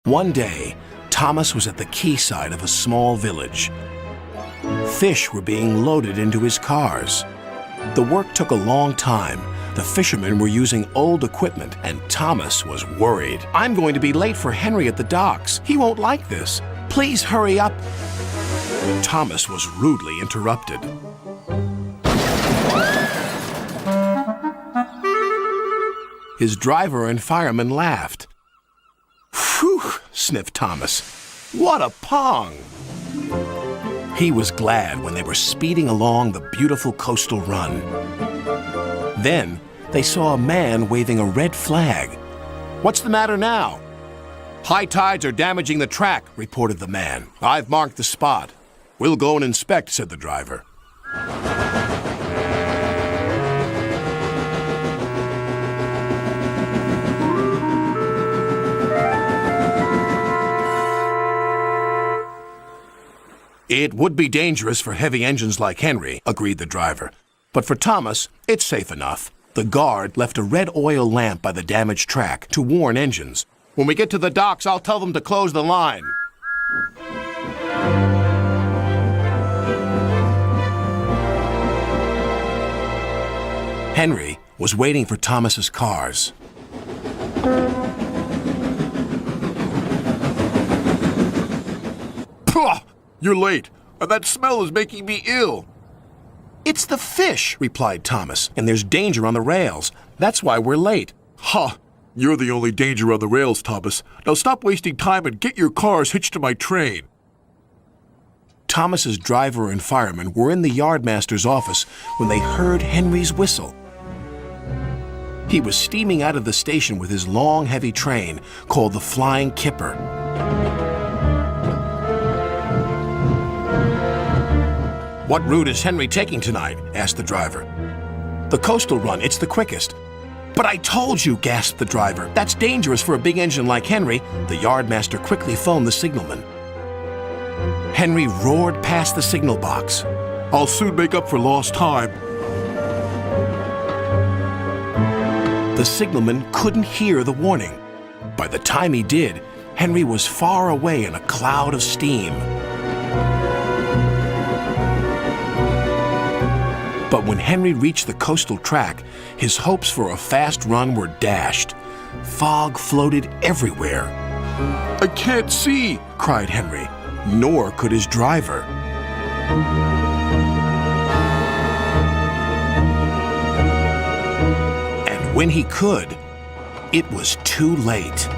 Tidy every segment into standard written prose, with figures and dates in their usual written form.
One day, Thomas was at the quayside of a small village. Fish were being loaded into his cars. The work took a long time. The fishermen were using old equipment, and Thomas was worried. "I'm going to be late for Henry at the docks. He won't like this. Please hurry up." Thomas was rudely interrupted. His driver and fireman laughed. "Phew," sniffed Thomas. "What a pong!" He was glad when they were speeding along the beautiful coastal run. Then they saw a man waving a red flag. "What's the matter now?" "High tides are damaging the track," reported the man. "I've marked the spot." "We'll go and inspect," said the driver. "It would be dangerous for heavy engines like Henry," agreed the driver. "But for Thomas, it's safe enough." The guard left a red oil lamp by the damaged track to warn engines. "When we get to the docks, I'll tell them to close the line." Henry was waiting for Thomas's cars. "Pah! You're late. That smell is making me ill." "It's the fish," replied Thomas, "and there's danger on the rails. That's why we're late." "Ha! You're the only danger on the rails, Thomas. Now stop wasting time and get your cars hitched to my train." Thomas's driver and fireman were in the yardmaster's office when they heard Henry's whistle. He was steaming out of the station with his long, heavy train called the Flying Kipper. "What route is Henry taking tonight?" asked the driver. "The coastal run. It's the quickest." "But I told you," gasped the driver. "That's dangerous for a big engine like Henry." The yardmaster quickly phoned the signalman. Henry roared past the signal box. "I'll soon make up for lost time." The signalman couldn't hear the warning. By the time he did, Henry was far away in a cloud of steam. But when Henry reached the coastal track, his hopes for a fast run were dashed. Fog floated everywhere. "I can't see!" cried Henry. Nor could his driver. And when he could, it was too late.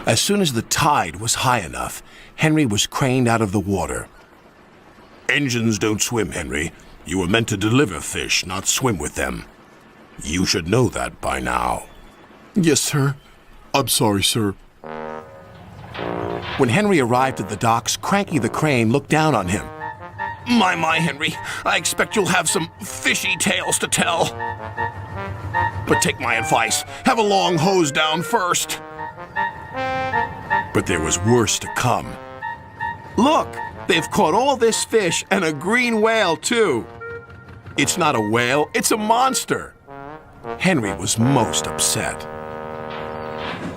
As soon as the tide was high enough, Henry was craned out of the water. "Engines don't swim, Henry. You were meant to deliver fish, not swim with them. You should know that by now." "Yes, sir. I'm sorry, sir." When Henry arrived at the docks, Cranky the Crane looked down on him. My, Henry, I expect you'll have some fishy tales to tell. But take my advice, have a long hose down first." But there was worse to come. "Look, they've caught all this fish and a green whale, too." "It's not a whale, it's a monster." Henry was most upset.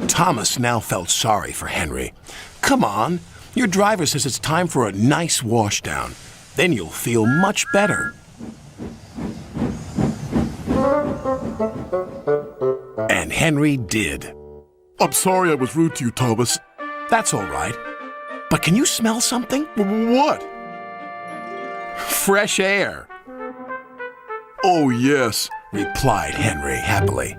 Thomas now felt sorry for Henry. "Come on, your driver says it's time for a nice washdown. Then you'll feel much better." And Henry did. "I'm sorry I was rude to you, Thomas." "That's all right. But can you smell something?" "What?" "Fresh air," "Oh, yes," replied Henry happily.